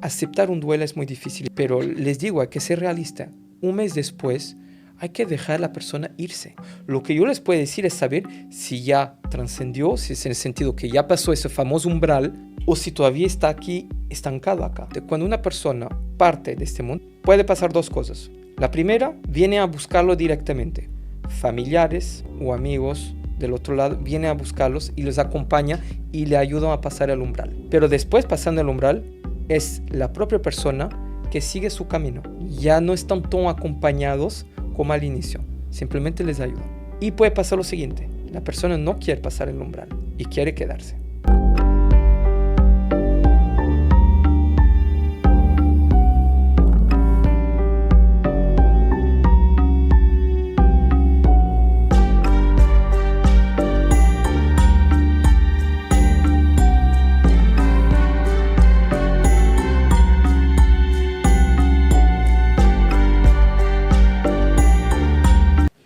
Aceptar un duelo es muy difícil, pero les digo, hay que ser realista. Un mes después, hay que dejar a la persona irse. Lo que yo les puedo decir es saber si ya trascendió, si es en el sentido que ya pasó ese famoso umbral, o si todavía está aquí, estancado acá. Cuando una persona parte de este mundo, puede pasar dos cosas. La primera, viene a buscarlo directamente. Familiares o amigos del otro lado vienen a buscarlos y los acompaña y le ayudan a pasar el umbral. Pero después, pasando el umbral, es la propia persona que sigue su camino. Ya no están tan acompañados como al inicio. Simplemente les ayudan. Y puede pasar lo siguiente. La persona no quiere pasar el umbral y quiere quedarse.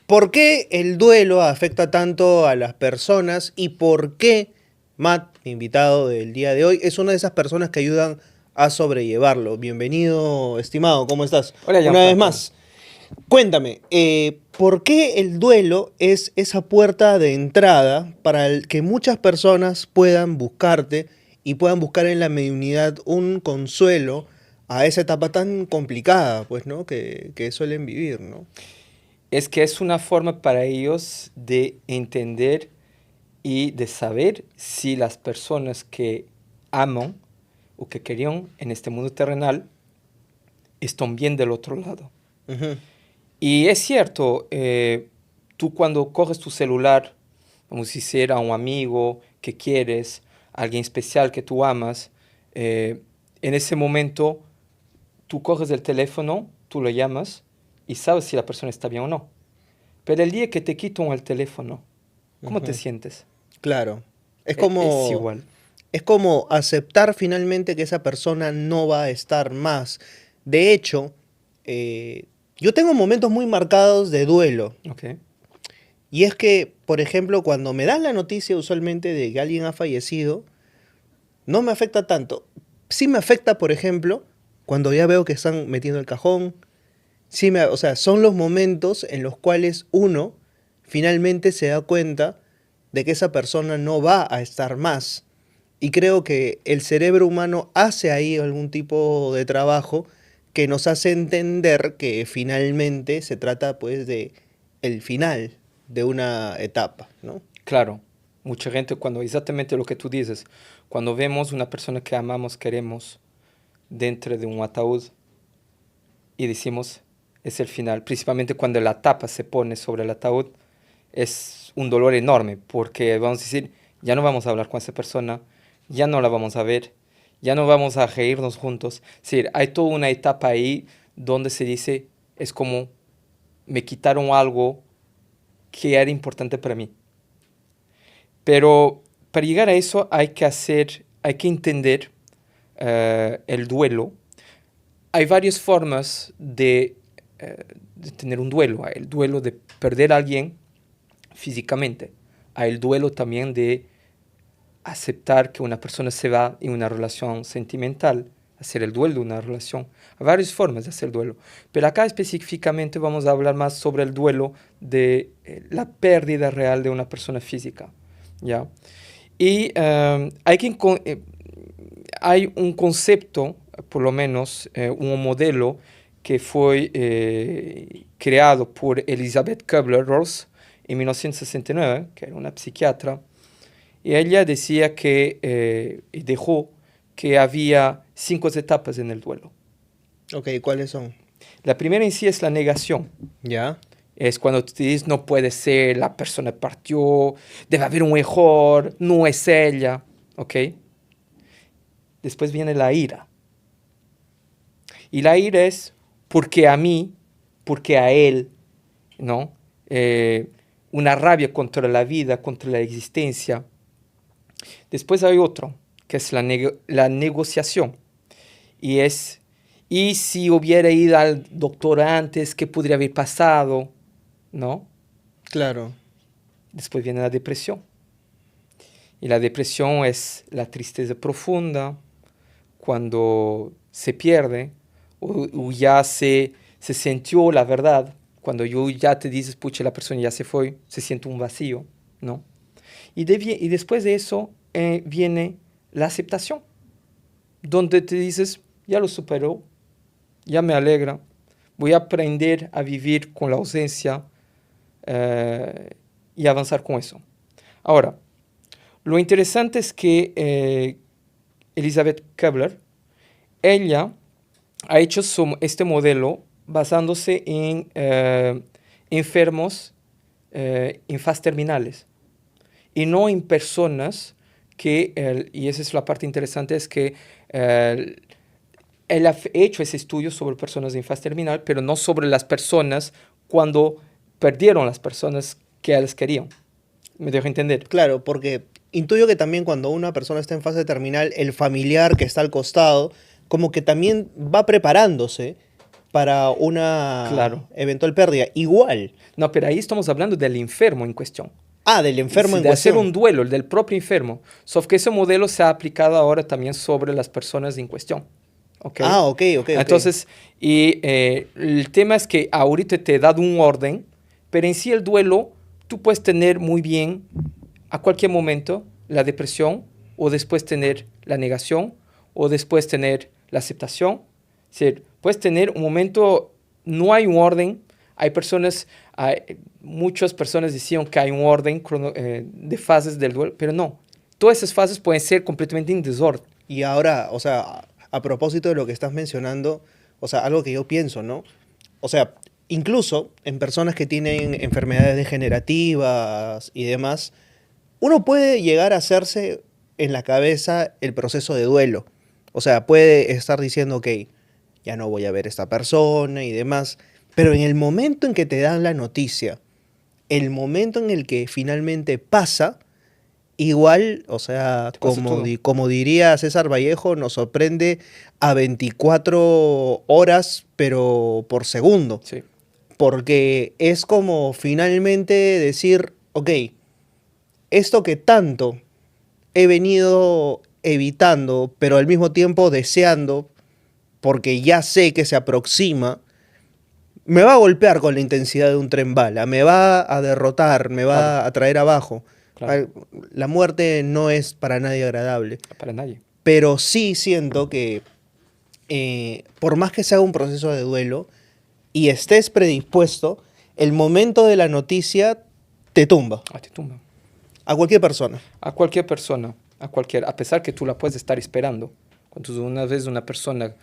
¿Por qué el duelo afecta tanto a las personas y por qué Matt, mi invitado del día de hoy, es una de esas personas que ayudan a sobrellevarlo? Bienvenido, estimado, ¿cómo estás? Hola, Una vez más, cuéntame, ¿por qué el duelo es esa puerta de entrada para que muchas personas puedan buscarte y puedan buscar en la mediunidad un consuelo a esa etapa tan complicada, pues, ¿no? que suelen vivir, ¿no? Es que es una forma para ellos de entender y de saber si las personas que aman o que querían en este mundo terrenal están bien del otro lado. Uh-huh. Y es cierto, tú cuando coges tu celular, vamos a decir a un amigo que quieres, alguien especial que tú amas, en ese momento tú coges el teléfono, tú lo llamas y sabes si la persona está bien o no. Pero el día que te quitan el teléfono, ¿cómo te sientes? Claro. Es Es igual. Es como aceptar finalmente que esa persona no va a estar más. De hecho, yo tengo momentos muy marcados de duelo. Okay. Y es que, por ejemplo, cuando me dan la noticia usualmente de que alguien ha fallecido, no me afecta tanto. Sí me afecta, por ejemplo, cuando ya veo que están metiendo el cajón. Sí o sea, son los momentos en los cuales uno finalmente se da cuenta de que esa persona no va a estar más. Y creo que el cerebro humano hace ahí algún tipo de trabajo que nos hace entender que finalmente se trata pues de el final de una etapa, ¿no? Claro, mucha gente cuando exactamente lo que tú dices, cuando vemos una persona que amamos, queremos, dentro de un ataúd y decimos, es el final, principalmente cuando la tapa se pone sobre el ataúd, es un dolor enorme, porque vamos a decir, ya no vamos a hablar con esa persona, ya no la vamos a ver, ya no vamos a reírnos juntos. Es decir, hay toda una etapa ahí donde se dice, es como, me quitaron algo que era importante para mí. Pero para llegar a eso hay que entender el duelo. Hay varias formas de tener un duelo. Hay el duelo de perder a alguien físicamente. Hay el duelo también de aceptar que una persona se va en una relación sentimental, hacer el duelo de una relación. Hay varias formas de hacer duelo. Pero acá específicamente vamos a hablar más sobre el duelo de la pérdida real de una persona física, ¿ya? Y hay un concepto, por lo menos un modelo que fue creado por Elizabeth Kubler-Ross en 1969, que era una psiquiatra, y ella decía que dejó que había 5 etapas en el duelo. Ok, ¿cuáles son? La primera en sí es la negación. ¿Ya? Es cuando tú dices, no puede ser, la persona partió, debe haber un mejor, no es ella, ¿ok? Después viene la ira. Y la ira es, porque a mí, porque a él, ¿no? Una rabia contra la vida, contra la existencia. Después hay otro, que es la negociación. Y es, ¿y si hubiera ido al doctor antes, qué podría haber pasado? ¿No? Claro. Después viene la depresión. Y la depresión es la tristeza profunda, cuando se pierde o ya se sintió la verdad, cuando yo ya te dices, pucha, la persona ya se fue, se siente un vacío, ¿no? Y después de eso viene la aceptación, donde te dices, ya lo superó, ya me alegra, voy a aprender a vivir con la ausencia y avanzar con eso. Ahora, lo interesante es que Elizabeth Kubler, ella ha hecho este modelo basándose en enfermos en fases terminales y no en personas que, y esa es la parte interesante, es que él ha hecho ese estudio sobre personas en fase terminal, pero no sobre las personas cuando perdieron las personas que ellas querían. ¿Me dejo entender? Claro, porque intuyo que también cuando una persona está en fase terminal, el familiar que está al costado, como que también va preparándose para una Claro. eventual pérdida. Igual. No, pero ahí estamos hablando del enfermo en cuestión. Ah, del enfermo Sí, en de hacer cuestión. un duelo, el del propio enfermo. Solo que ese modelo se ha aplicado ahora también sobre las personas en cuestión. ¿Ok? Ah, ok, ok. Entonces, el tema es que ahorita te he dado un orden, pero en sí el duelo tú puedes tener muy bien a cualquier momento la depresión o después tener la negación o después tener la aceptación. Es decir, puedes tener un momento, no hay un orden. Muchas personas decían que hay un orden de fases del duelo, pero no. Todas esas fases pueden ser completamente en desorden. Y ahora, o sea, a propósito de lo que estás mencionando, o sea, algo que yo pienso, ¿no? O sea, incluso en personas que tienen enfermedades degenerativas y demás, uno puede llegar a hacerse en la cabeza el proceso de duelo. O sea, puede estar diciendo, ok, ya no voy a ver a esta persona y demás, pero en el momento en que te dan la noticia, el momento en el que finalmente pasa, igual, o sea, Te pasa todo. como diría César Vallejo, nos sorprende a 24 horas, pero por segundo. Sí. Porque es como finalmente decir, ok, esto que tanto he venido evitando, pero al mismo tiempo deseando, porque ya sé que se aproxima, me va a golpear con la intensidad de un tren bala, me va a derrotar, me Claro, va a traer abajo. claro. La muerte no es para nadie agradable, Para nadie. pero sí siento que por más que sea un proceso de duelo y estés predispuesto, el momento de la noticia te tumba Te tumba. a cualquier persona. A cualquier persona, a pesar que tú la puedes estar esperando. Cuando tú una vez una persona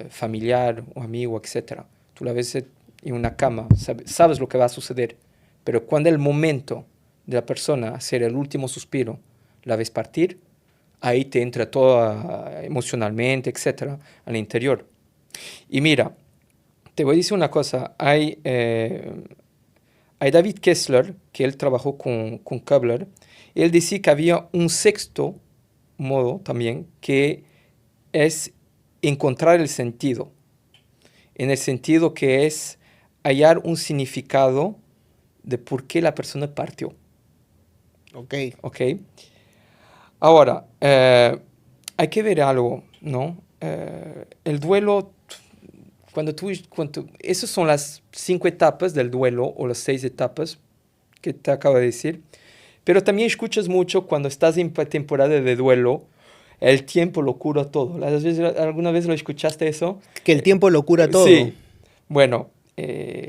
familiar o amigo, etcétera, tú la ves en una cama, sabes lo que va a suceder, pero cuando el momento de la persona hacer el último suspiro, la ves partir, ahí te entra todo emocionalmente, etcétera, al interior. Y mira, te voy a decir una cosa, hay David Kessler, que él trabajó con Kubler, él decía que había un sexto modo también, que es encontrar el sentido, en el sentido que es hallar un significado de por qué la persona partió. Ok. ¿Ok? Ahora, hay que ver algo, ¿no? El duelo, esas son las 5 etapas del duelo, o las 6 etapas que te acabo de decir. Pero también escuchas mucho cuando estás en temporada de duelo, el tiempo lo cura todo. ¿Alguna vez lo escuchaste eso? Que el tiempo lo cura todo. Sí. Bueno,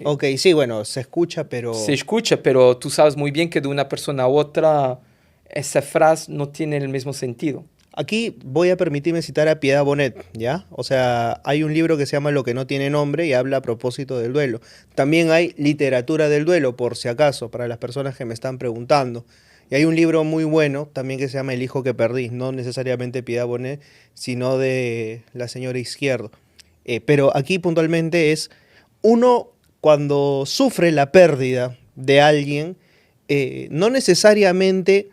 Ok, sí, bueno, se escucha, pero... se escucha, pero tú sabes muy bien que de una persona a otra esa frase no tiene el mismo sentido. Aquí voy a permitirme citar a Piedad Bonet, ¿ya? O sea, hay un libro que se llama Lo que no tiene nombre y habla a propósito del duelo. También hay literatura del duelo, por si acaso, para las personas que me están preguntando. Y hay un libro muy bueno también que se llama El hijo que perdí, no necesariamente Piedad Bonet, sino de la señora Izquierdo. Pero aquí puntualmente es uno cuando sufre la pérdida de alguien, no necesariamente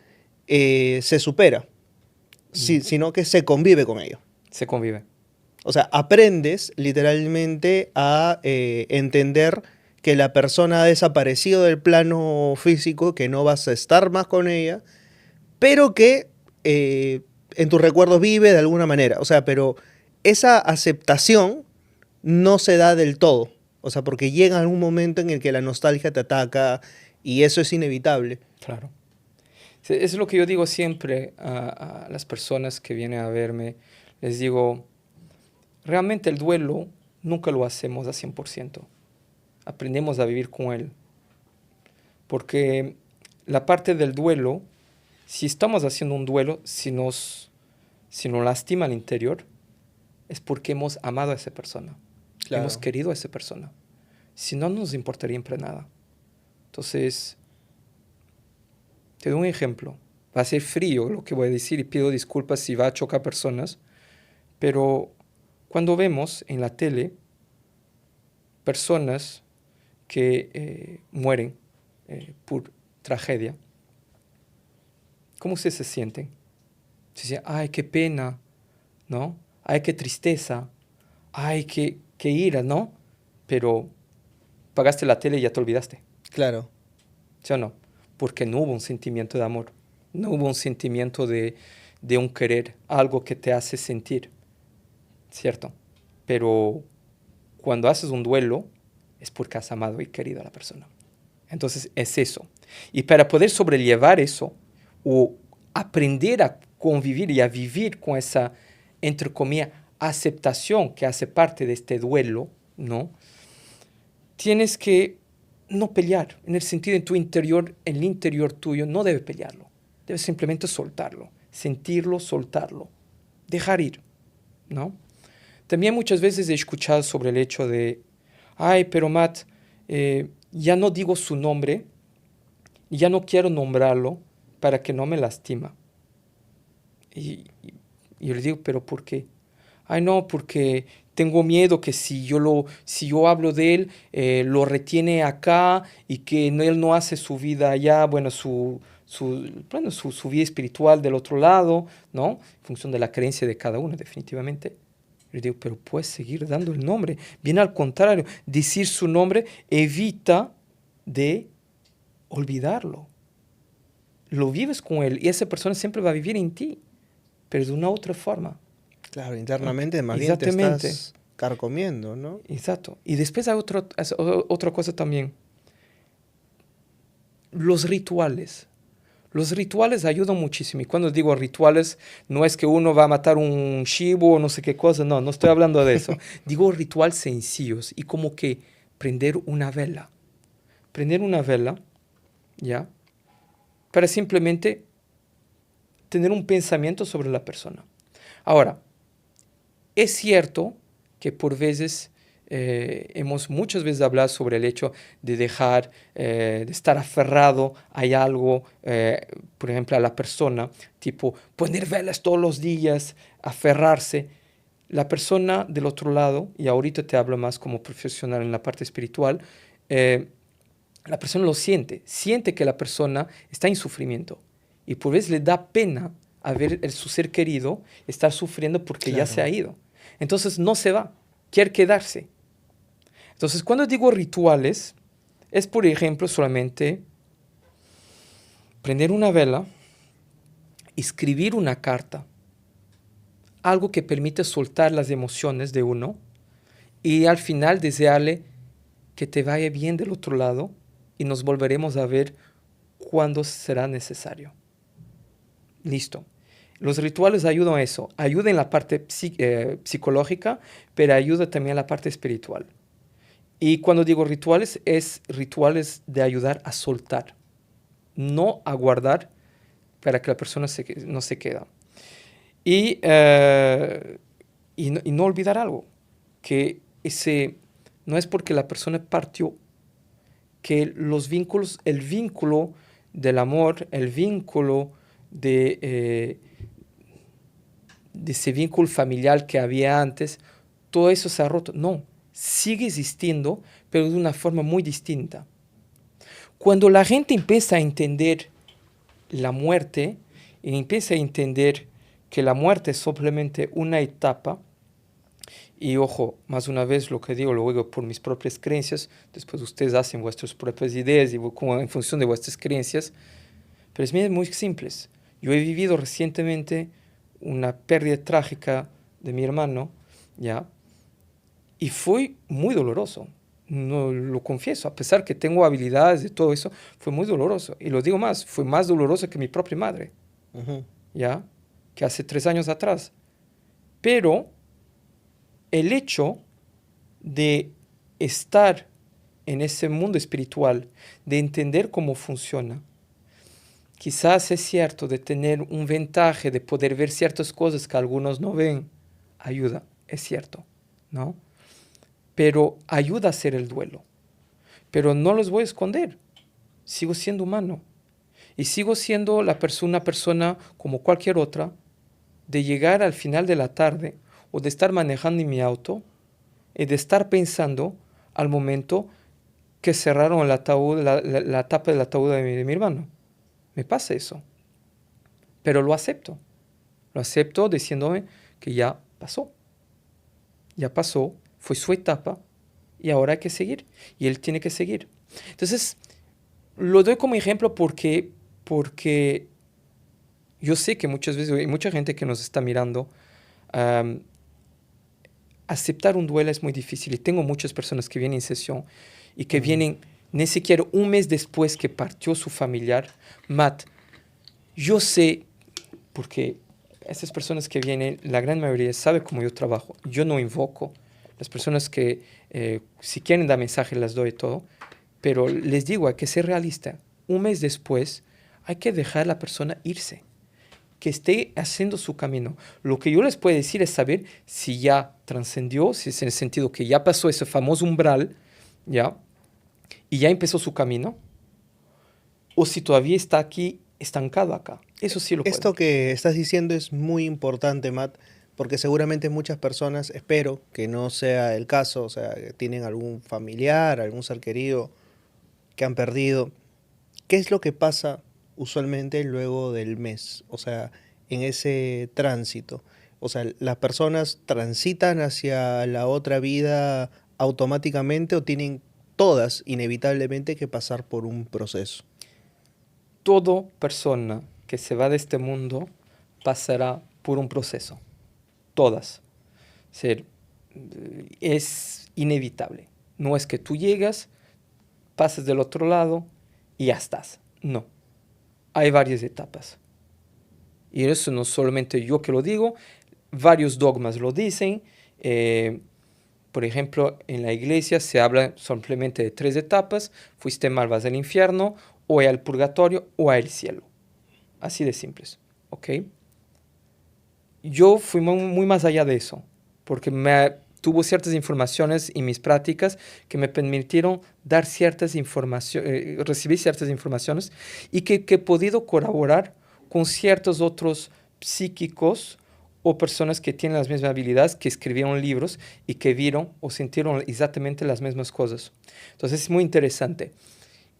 se supera, sino que se convive con ello. Se convive. O sea, aprendes literalmente a entender que la persona ha desaparecido del plano físico, que no vas a estar más con ella, pero que en tus recuerdos vive de alguna manera. O sea, pero esa aceptación no se da del todo. O sea, porque llega algún momento en el que la nostalgia te ataca y eso es inevitable. Claro. Sí, es lo que yo digo siempre a las personas que vienen a verme. Les digo, realmente el duelo nunca lo hacemos a 100%. Aprendemos a vivir con él. Porque la parte del duelo, si estamos haciendo un duelo, si nos lastima al interior, es porque hemos amado a esa persona. Claro. Hemos querido a esa persona. Si no, nos importaría siempre nada. Entonces, te doy un ejemplo. Va a ser frío lo que voy a decir y pido disculpas si va a chocar personas, pero cuando vemos en la tele personas que mueren por tragedia, ¿cómo ustedes se sienten? Se dicen, ay, qué pena, ¿no? Ay, qué tristeza, ay, qué ira, ¿no? Pero pagaste la tele y ya te olvidaste. Claro. ¿Sí o no? Porque no hubo un sentimiento de amor, no hubo un sentimiento de un querer, algo que te hace sentir, ¿cierto? Pero cuando haces un duelo es porque has amado y querido a la persona. Entonces es eso. Y para poder sobrellevar eso o aprender a convivir y a vivir con esa, entre comillas, aceptación que hace parte de este duelo, ¿no? Tienes que no pelear, en el sentido en tu interior, el interior tuyo no debe pelearlo, debe simplemente soltarlo, sentirlo, soltarlo, dejar ir, ¿no? También muchas veces he escuchado sobre el hecho de, ay, pero Matt, ya no digo su nombre, ya no quiero nombrarlo para que no me lastima. Y yo le digo, ¿pero por qué? Ay, no, porque tengo miedo que si yo hablo de él, lo retiene acá y que él no hace su vida allá, bueno, su vida espiritual del otro lado, ¿no? En función de la creencia de cada uno, definitivamente. Yo digo, pero puedes seguir dando el nombre. Bien al contrario, decir su nombre evita de olvidarlo. Lo vives con él y esa persona siempre va a vivir en ti, pero de una otra forma. Claro, internamente más bien te estás carcomiendo, ¿no? Exacto. Y después hay otra cosa también. Los rituales. Los rituales ayudan muchísimo. Y cuando digo rituales, no es que uno va a matar un chivo o no sé qué cosa. No, no estoy hablando de eso. Digo rituales sencillos y como que prender una vela. Prender una vela, ¿ya? Para simplemente tener un pensamiento sobre la persona. Ahora, es cierto que por veces hemos muchas veces hablado sobre el hecho de dejar, de estar aferrado a algo, por ejemplo, a la persona, tipo poner velas todos los días, aferrarse. La persona del otro lado, y ahorita te hablo más como profesional en la parte espiritual, la persona lo siente que la persona está en sufrimiento y por veces le da pena a ver su ser querido estar sufriendo porque Claro. ya se ha ido. Entonces no se va, quiere quedarse. Entonces cuando digo rituales, es por ejemplo solamente prender una vela, escribir una carta, algo que permite soltar las emociones de uno y al final desearle que te vaya bien del otro lado y nos volveremos a ver cuando será necesario. Listo. Los rituales ayudan a eso, ayudan en la parte psicológica, pero ayuda también en la parte espiritual. Y cuando digo rituales, es rituales de ayudar a soltar, no a guardar para que la persona no se quede. Y no olvidar algo, que no es porque la persona partió, que los vínculos, el vínculo del amor, el vínculo de ese vínculo familiar que había antes, todo eso se ha roto. No, sigue existiendo, pero de una forma muy distinta. Cuando la gente empieza a entender la muerte y empieza a entender que la muerte es simplemente una etapa, y ojo, más una vez lo que digo, lo digo por mis propias creencias, después ustedes hacen vuestras propias ideas y en función de vuestras creencias, pero es muy simple. Yo he vivido recientemente una pérdida trágica de mi hermano ¿ya? Y fue muy doloroso, no lo confieso, a pesar que tengo habilidades de todo eso, fue muy doloroso. Y lo digo más, fue más doloroso que mi propia madre, Ujú. ¿ya? Que hace 3 años atrás. Pero el hecho de estar en ese mundo espiritual, de entender cómo funciona, quizás es cierto de tener un ventaje, de poder ver ciertas cosas que algunos no ven, ayuda, es cierto, ¿no? Pero ayuda a hacer el duelo. Pero no los voy a esconder, sigo siendo humano. Y sigo siendo una persona como cualquier otra, de llegar al final de la tarde o de estar manejando en mi auto y de estar pensando al momento que cerraron el ataúd, la tapa del ataúd de mi hermano. Me pasa eso. Pero lo acepto. Lo acepto diciéndome que ya pasó, fue su etapa y ahora hay que seguir. Y él tiene que seguir. Entonces, lo doy como ejemplo porque yo sé que muchas veces hay mucha gente que nos está mirando. am, Aceptar un duelo es muy difícil y tengo muchas personas que vienen en sesión y que Mm. vienen ni siquiera un mes después que partió su familiar. Matt, yo sé, porque esas personas que vienen, la gran mayoría sabe cómo yo trabajo. Yo no invoco. Las personas que si quieren dar mensaje las doy todo, pero les digo, hay que ser realista. Un mes después hay que dejar a la persona irse, que esté haciendo su camino. Lo que yo les puedo decir es saber si ya trascendió, si es en el sentido que ya pasó ese famoso umbral, ¿ya? Y ya empezó su camino, o si todavía está aquí, estancado acá. Eso sí lo puedo Esto ver. que estás diciendo es muy importante, Matt, porque seguramente muchas personas, espero que no sea el caso, o sea, que tienen algún familiar, algún ser querido que han perdido. ¿Qué es lo que pasa usualmente luego del mes? O sea, en ese tránsito. O sea, ¿las personas transitan hacia la otra vida automáticamente o tienen todas inevitablemente que pasar por un proceso? Toda persona que se va de este mundo pasará por un proceso. Todas. Ser, es inevitable. No es que tú llegas, pases del otro lado y ya estás. No. Hay varias etapas. Y eso no solamente yo que lo digo, varios dogmas lo dicen. eh, por ejemplo, en la iglesia se habla simplemente de 3 etapas. Fuiste mal, vas al infierno, o al purgatorio, o al cielo. Así de simples. ¿Ok? Yo fui muy más allá de eso, porque tuvo ciertas informaciones y mis prácticas que me permitieron dar ciertas informaciones, recibir ciertas informaciones y que he podido colaborar con ciertos otros psíquicos o personas que tienen las mismas habilidades, que escribieron libros y que vieron o sintieron exactamente las mismas cosas. Entonces es muy interesante.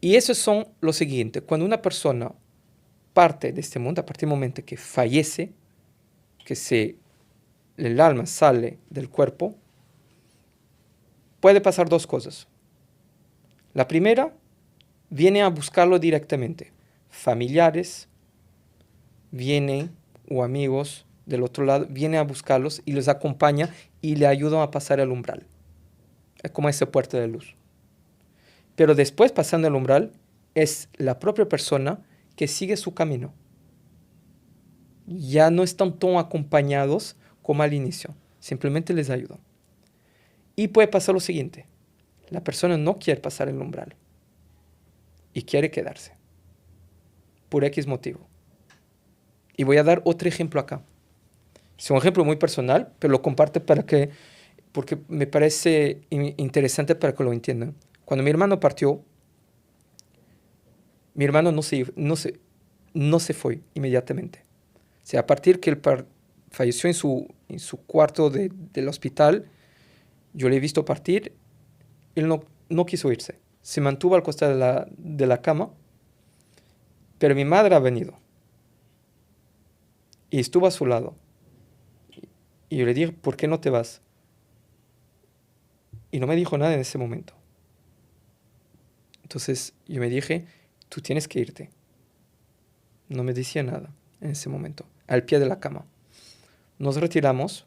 Y esos son lo siguiente, cuando una persona parte de este mundo, a partir del momento que fallece, el alma sale del cuerpo, puede pasar 2 cosas. La primera, viene a buscarlo directamente. Familiares vienen o amigos del otro lado vienen a buscarlos y los acompaña y le ayudan a pasar el umbral. Es como ese puerta de luz. Pero después, pasando el umbral, es la propia persona que sigue su camino. Ya no están tan acompañados como al inicio. Simplemente les ayudan. Y puede pasar lo siguiente. La persona no quiere pasar el umbral y quiere quedarse por X motivo. Y voy a dar otro ejemplo acá. Es un ejemplo muy personal, pero lo comparto porque me parece interesante para que lo entiendan. Cuando mi hermano partió, mi hermano no se fue inmediatamente. O sea, a partir que él falleció en su cuarto del hospital, yo le he visto partir, él no quiso irse. Se mantuvo al costado de la cama, pero mi madre ha venido y estuvo a su lado. Y yo le dije, ¿por qué no te vas? Y no me dijo nada en ese momento. Entonces yo me dije, tú tienes que irte. No me decía nada en ese momento, al pie de la cama. Nos retiramos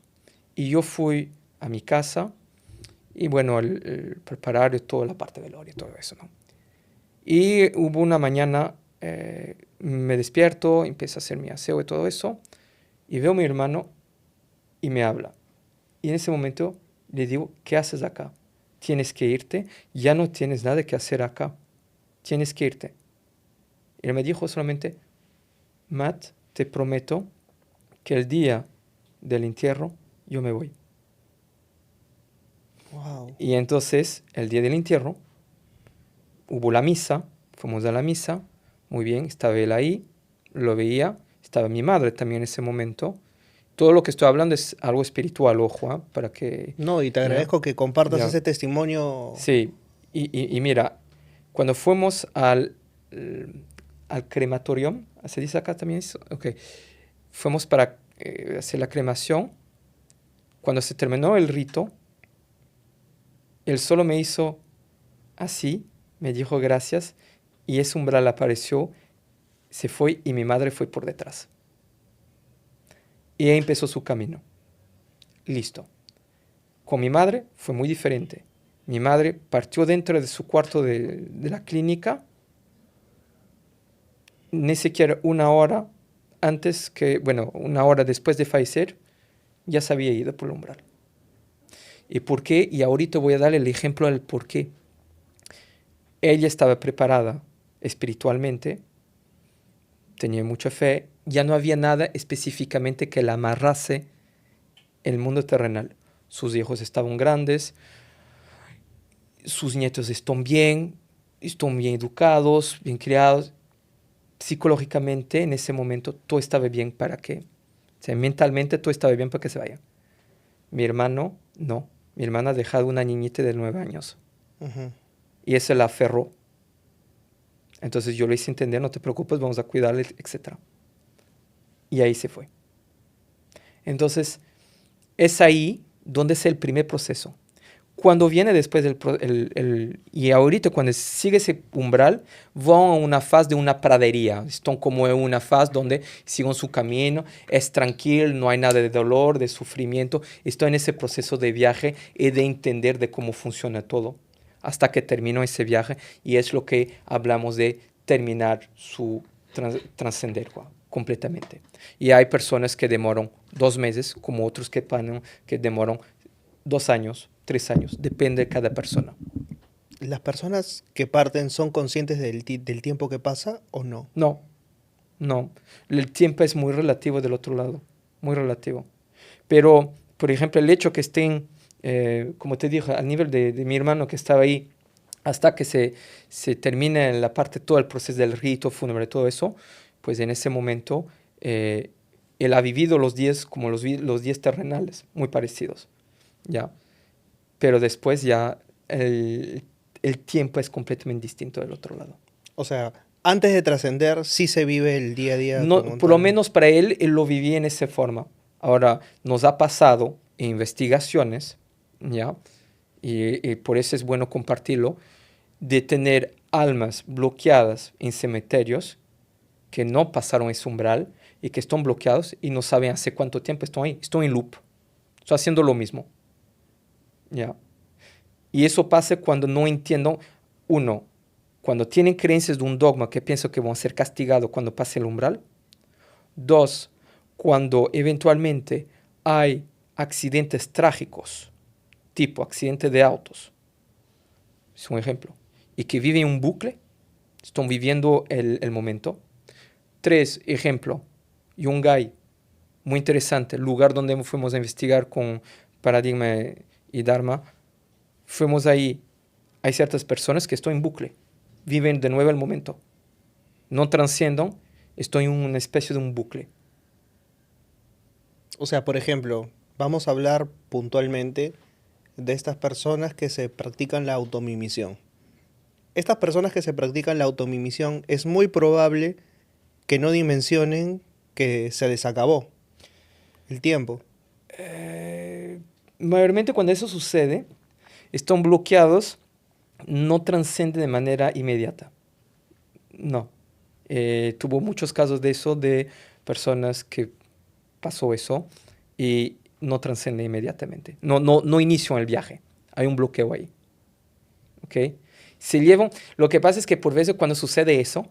y yo fui a mi casa y bueno, el preparar toda la parte velorio y todo eso, ¿no? Y hubo una mañana, me despierto, empiezo a hacer mi aseo y todo eso, y veo a mi hermano y me habla. Y en ese momento le digo, ¿qué haces acá? Tienes que irte, ya no tienes nada que hacer acá, tienes que irte. Y él me dijo solamente, Matt, te prometo que el día del entierro yo me voy. Wow. Y entonces, el día del entierro, hubo la misa, fuimos a la misa, muy bien, estaba él ahí, lo veía, estaba mi madre también en ese momento. Todo lo que estoy hablando es algo espiritual, ojo, ¿ah? Para que... No, y te Ya, agradezco que compartas ya. ese testimonio. Sí, y mira, cuando fuimos al crematorium, ¿se dice acá también eso? Ok, fuimos para hacer la cremación. Cuando se terminó el rito, él solo me hizo así, me dijo gracias, y ese umbral apareció, se fue y mi madre fue por detrás. Y ella empezó su camino. Listo. Con mi madre fue muy diferente. Mi madre partió dentro de su cuarto de la clínica, ni siquiera una hora antes que, bueno, una hora después de fallecer, ya se había ido por el umbral. ¿Y por qué? Y ahorita voy a darle el ejemplo del por qué. Ella estaba preparada espiritualmente, tenía mucha fe, ya no había nada específicamente que la amarrase el mundo terrenal. Sus hijos estaban grandes, sus nietos están bien educados, bien criados. Psicológicamente, en ese momento, todo estaba bien para que, o sea, mentalmente todo estaba bien para que se vaya. Mi hermano, no. Mi hermana ha dejado una niñita de 9 años. Ujú. Y eso la aferró. Entonces yo le hice entender, no te preocupes, vamos a cuidarle, etc. Y ahí se fue. Entonces, es ahí donde es el primer proceso. Cuando viene después y ahorita cuando sigue ese umbral, van a una fase de una pradería. Están como en una fase donde siguen su camino, es tranquilo, no hay nada de dolor, de sufrimiento. Estoy en ese proceso de viaje y de entender de cómo funciona todo hasta que terminó ese viaje y es lo que hablamos de terminar su trascender completamente. Y hay personas que demoran 2 meses, como otros que demoran 2 años, 3 años, depende de cada persona. ¿Las personas que parten son conscientes del tiempo que pasa o no? No, no. El tiempo es muy relativo del otro lado, muy relativo. Pero, por ejemplo, el hecho que estén, como te dije, al nivel de mi hermano que estaba ahí, hasta que se termine la parte, todo el proceso del rito fúnebre, todo eso, pues en ese momento él ha vivido los días como los días terrenales, muy parecidos, ¿ya? Pero después ya el tiempo es completamente distinto del otro lado. O sea, antes de trascender, sí se vive el día a día No, como por lo tal. menos para él lo vivía en esa forma. Ahora, nos ha pasado en investigaciones, ¿ya? Y por eso es bueno compartirlo, de tener almas bloqueadas en cementerios que no pasaron ese umbral y que están bloqueados y no saben hace cuánto tiempo están ahí. Están en loop. Están haciendo lo mismo, ¿ya? Y eso pasa cuando no entiendo, uno, cuando tienen creencias de un dogma que pienso que van a ser castigados cuando pase el umbral. Dos, cuando eventualmente hay accidentes trágicos, tipo accidente de autos, es un ejemplo, y que viven un bucle, están viviendo el momento. Tres, ejemplo, Yungay, muy interesante, lugar donde fuimos a investigar con Paradigma y Dharma, fuimos ahí, hay ciertas personas que están en bucle, viven de nuevo el momento, no trascienden, estoy en una especie de un bucle. O sea, por ejemplo, vamos a hablar puntualmente de estas personas que se practican la automimisión. Estas personas que se practican la automimisión es muy probable que no dimensionen que se les acabó el tiempo. Mayormente cuando eso sucede, están bloqueados, no trasciende de manera inmediata. No. Tuvo muchos casos de eso, de personas que pasó eso y no trasciende inmediatamente. No inicio el viaje. Hay un bloqueo ahí. ¿Ok? Se llevan, lo que pasa es que por veces cuando sucede eso,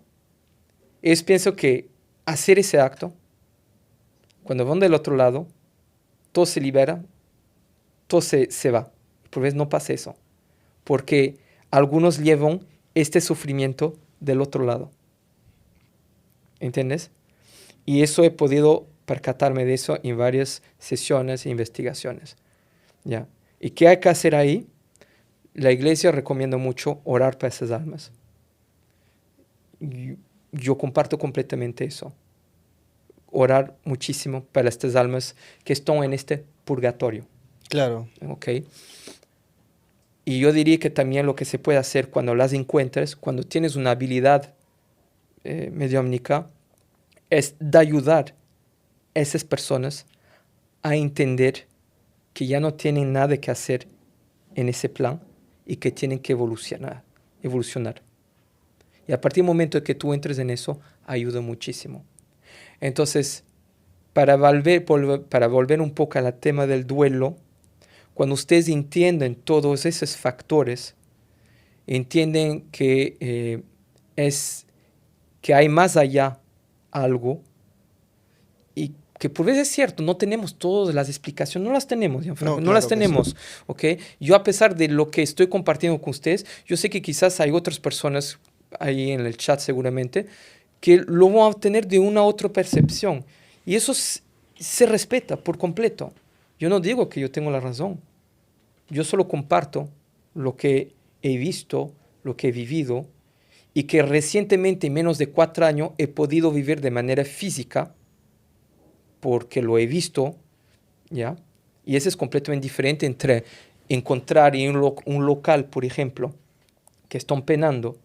ellos pienso que hacer ese acto, cuando van del otro lado, todo se libera, todo se va. Por veces no pasa eso. Porque algunos llevan este sufrimiento del otro lado. ¿Entiendes? Y eso he podido percatarme de eso en varias sesiones e investigaciones. ¿Ya? ¿Y qué hay que hacer ahí? La iglesia recomienda mucho orar para esas almas. Yo comparto completamente eso. Orar muchísimo para estas almas que están en este purgatorio. Claro. ¿Ok? Y yo diría que también lo que se puede hacer cuando las encuentres, cuando tienes una habilidad mediúmnica, es de ayudar a esas personas a entender que ya no tienen nada que hacer en ese plan y que tienen que evolucionar. Y a partir del momento que tú entres en eso, ayuda muchísimo. Entonces, para volver un poco al tema del duelo, cuando ustedes entienden todos esos factores, entienden que que hay más allá algo, y que por veces es cierto, no tenemos todas las explicaciones, no las tenemos, Gianfranco, no las tenemos, sí. ¿Ok? Yo, a pesar de lo que estoy compartiendo con ustedes, yo sé que quizás hay otras personas ahí en el chat seguramente que lo van a tener de una u otra percepción, y eso se respeta por completo. Yo no digo que yo tengo la razón, yo solo comparto lo que he visto, lo que he vivido, y que recientemente, en menos de 4 años, he podido vivir de manera física, porque lo he visto, ¿ya? Y eso es completamente diferente entre encontrar en un local, por ejemplo, que están penando,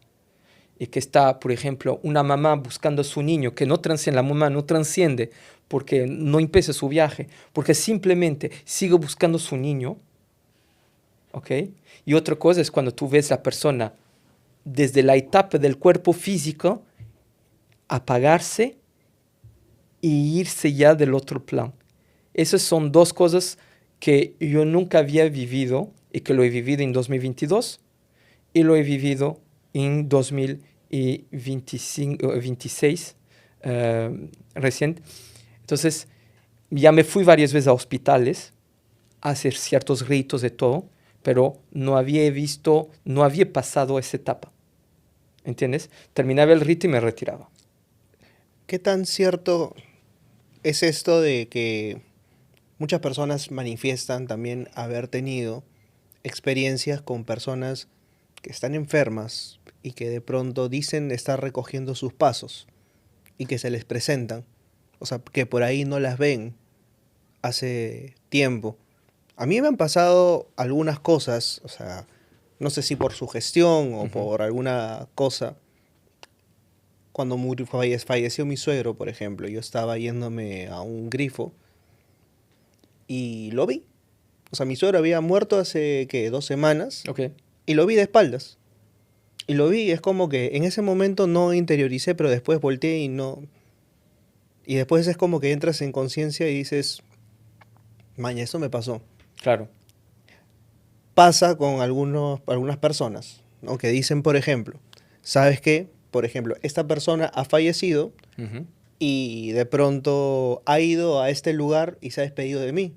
y que está, por ejemplo, una mamá buscando a su niño, que no transciende, la mamá no transciende porque no empieza su viaje, porque simplemente sigue buscando a su niño, ¿ok? Y otra cosa es cuando tú ves a la persona desde la etapa del cuerpo físico apagarse y irse ya del otro plan. Esas son dos cosas que yo nunca había vivido, y que lo he vivido en 2022 y lo he vivido en 2026 recién. Entonces, ya me fui varias veces a hospitales a hacer ciertos ritos de todo, pero no había pasado esa etapa. ¿Entiendes? Terminaba el rito y me retiraba. ¿Qué tan cierto es esto de que muchas personas manifiestan también haber tenido experiencias con personas que están enfermas y que de pronto dicen estar recogiendo sus pasos y que se les presentan? O sea, que por ahí no las ven hace tiempo. A mí me han pasado algunas cosas, o sea, no sé si por sugestión o por alguna cosa. Cuando falleció mi suegro, por ejemplo, yo estaba yéndome a un grifo y lo vi. O sea, mi suegro había muerto hace, ¿qué?, 2 semanas. Okay. Y lo vi de espaldas. Y lo vi, es como que en ese momento no interioricé, pero después volteé y no... Y después es como que entras en conciencia y dices, maña, eso me pasó. Claro. Pasa con algunas personas, ¿no? Que dicen, por ejemplo, ¿sabes qué? Por ejemplo, esta persona ha fallecido y de pronto ha ido a este lugar y se ha despedido de mí.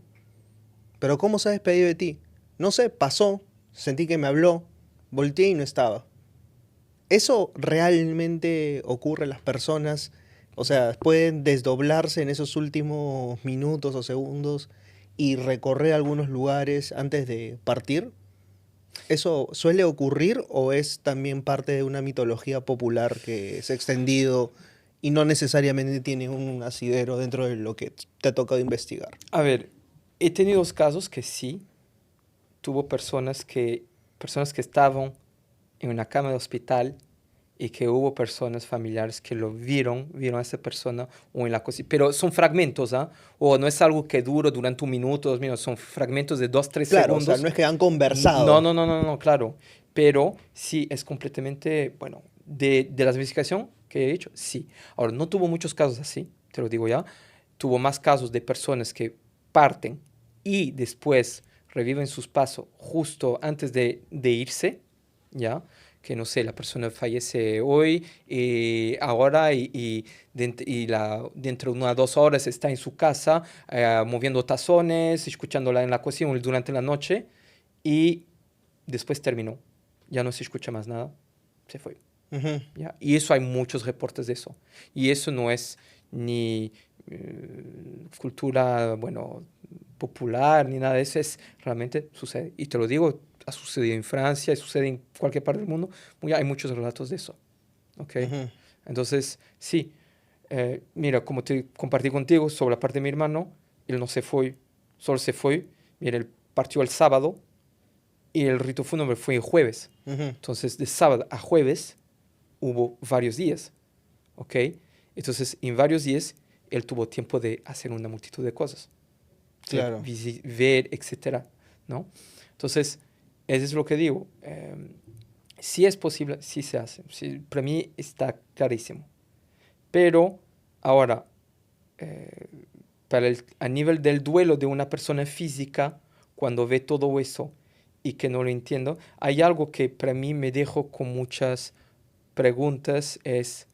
¿Pero cómo se ha despedido de ti? No sé, pasó, sentí que me habló, volteé y no estaba. ¿Eso realmente ocurre a las personas? O sea, ¿pueden desdoblarse en esos últimos minutos o segundos y recorrer algunos lugares antes de partir? ¿Eso suele ocurrir o es también parte de una mitología popular que se ha extendido y no necesariamente tiene un asidero dentro de lo que te ha tocado investigar? A ver, he tenido casos que sí, tuvo personas que estaban en una cama de hospital y que hubo personas familiares que lo vieron a esa persona o en la cocina, pero son fragmentos, ¿ah? O no es algo que dura durante 1 minuto, 2 minutos, son fragmentos de 2, 3 segundos. Claro, o sea, no es que han conversado. No, claro, pero sí es completamente, bueno, de la investigación que he hecho, sí. Ahora, no tuvo muchos casos así, te lo digo ya, tuvo más casos de personas que parten y después reviven sus pasos justo antes de irse, ¿ya? Que no sé, la persona fallece hoy, ahora dentro de unas 2 horas está en su casa moviendo tazones, escuchándola en la cocina durante la noche y después terminó. Ya no se escucha más nada, se fue. Ujú. ¿Ya? Y eso hay muchos reportes de eso. Y eso no es ni cultura, bueno, popular, ni nada de eso, es realmente sucede. Y te lo digo, ha sucedido en Francia, sucede en cualquier parte del mundo, hay muchos relatos de eso. ¿Ok? Ujú. Entonces, sí, mira, como te compartí contigo sobre la parte de mi hermano, él no se fue, solo se fue, mira, él partió el sábado y el rito fúnebre fue el jueves. Ujú. Entonces, de sábado a jueves hubo varios días, ¿ok? Entonces, en varios días, él tuvo tiempo de hacer una multitud de cosas. Claro. Ver, etcétera, ¿no? Entonces, eso es lo que digo. Si es posible, sí se hace. Sí, para mí está clarísimo. Pero, ahora, a nivel del duelo de una persona física, cuando ve todo eso y que no lo entiendo, hay algo que para mí me dejó con muchas preguntas, es,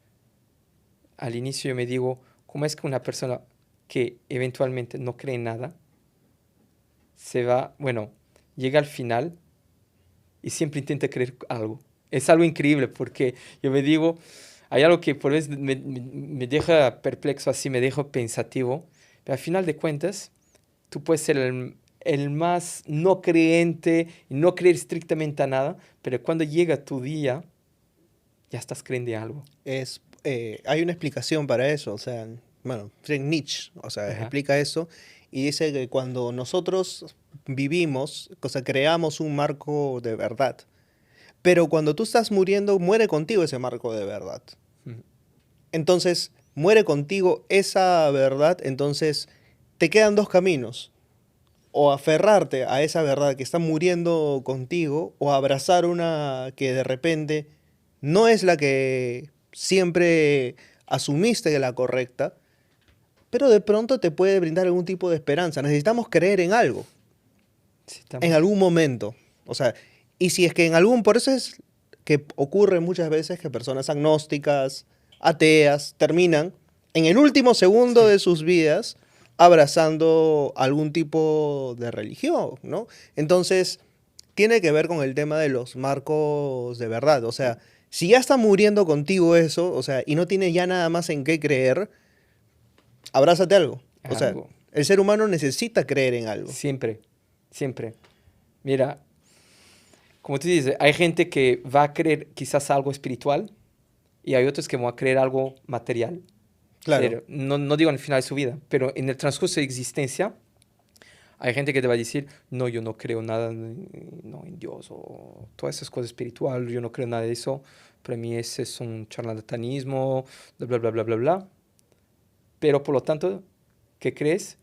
al inicio yo me digo, ¿cómo es que una persona que eventualmente no cree en nada, bueno, llega al final y siempre intenta creer algo? Es algo increíble porque yo me digo, hay algo que por veces me deja perplexo, así me deja pensativo, pero al final de cuentas, tú puedes ser el más no creyente y no creer estrictamente a nada, pero cuando llega tu día, ya estás creyendo en algo. Hay una explicación para eso, o sea, bueno, Friedrich Nietzsche, o sea, Ajá. explica eso y dice que cuando nosotros vivimos, o sea, creamos un marco de verdad, pero cuando tú estás muriendo, muere contigo ese marco de verdad. Ujú. Entonces, muere contigo esa verdad, entonces te quedan dos caminos. O aferrarte a esa verdad que está muriendo contigo, o abrazar una que de repente no es la que siempre asumiste que la correcta, pero de pronto te puede brindar algún tipo de esperanza. Necesitamos creer en algo, Sí, en estamos. algún momento. O sea, y si es que por eso es que ocurre muchas veces que personas agnósticas, ateas, terminan en el último segundo Sí. de sus vidas abrazando algún tipo de religión, ¿no? Entonces, tiene que ver con el tema de los marcos de verdad. O sea, si ya está muriendo contigo eso, o sea, y no tiene ya nada más en qué creer, abrázate algo. O sea, Algo. el ser humano necesita creer en algo. Siempre, siempre. Mira, como tú dices, hay gente que va a creer quizás algo espiritual y hay otros que van a creer algo material. Claro. No digo en el final de su vida, pero en el transcurso de existencia hay gente que te va a decir, no, yo no creo nada no, en Dios o todas esas cosas espirituales, yo no creo nada de eso. Para mí ese es un charlatanismo, bla, bla, bla, bla, bla, bla. Pero por lo tanto, ¿qué crees?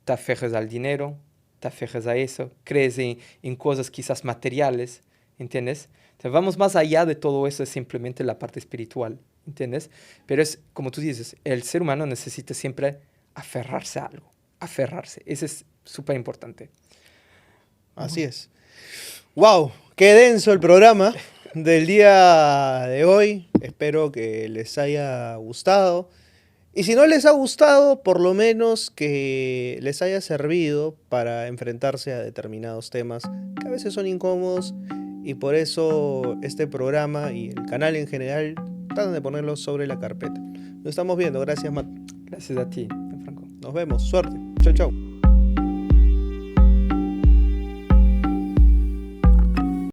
Te aferras al dinero, te aferras a eso, crees en cosas quizás materiales, ¿entiendes? Entonces, vamos más allá de todo eso, es simplemente la parte espiritual, ¿entiendes? Pero es, como tú dices, el ser humano necesita siempre aferrarse a algo, aferrarse, eso es súper importante. Así es. ¡Wow! ¡Qué denso el programa del día de hoy! Espero que les haya gustado. Y si no les ha gustado, por lo menos que les haya servido para enfrentarse a determinados temas que a veces son incómodos. Y por eso este programa y el canal en general tratan de ponerlos sobre la carpeta. Nos estamos viendo. Gracias, Matt. Gracias a ti, Franco. Nos vemos. Suerte. Chau, chau.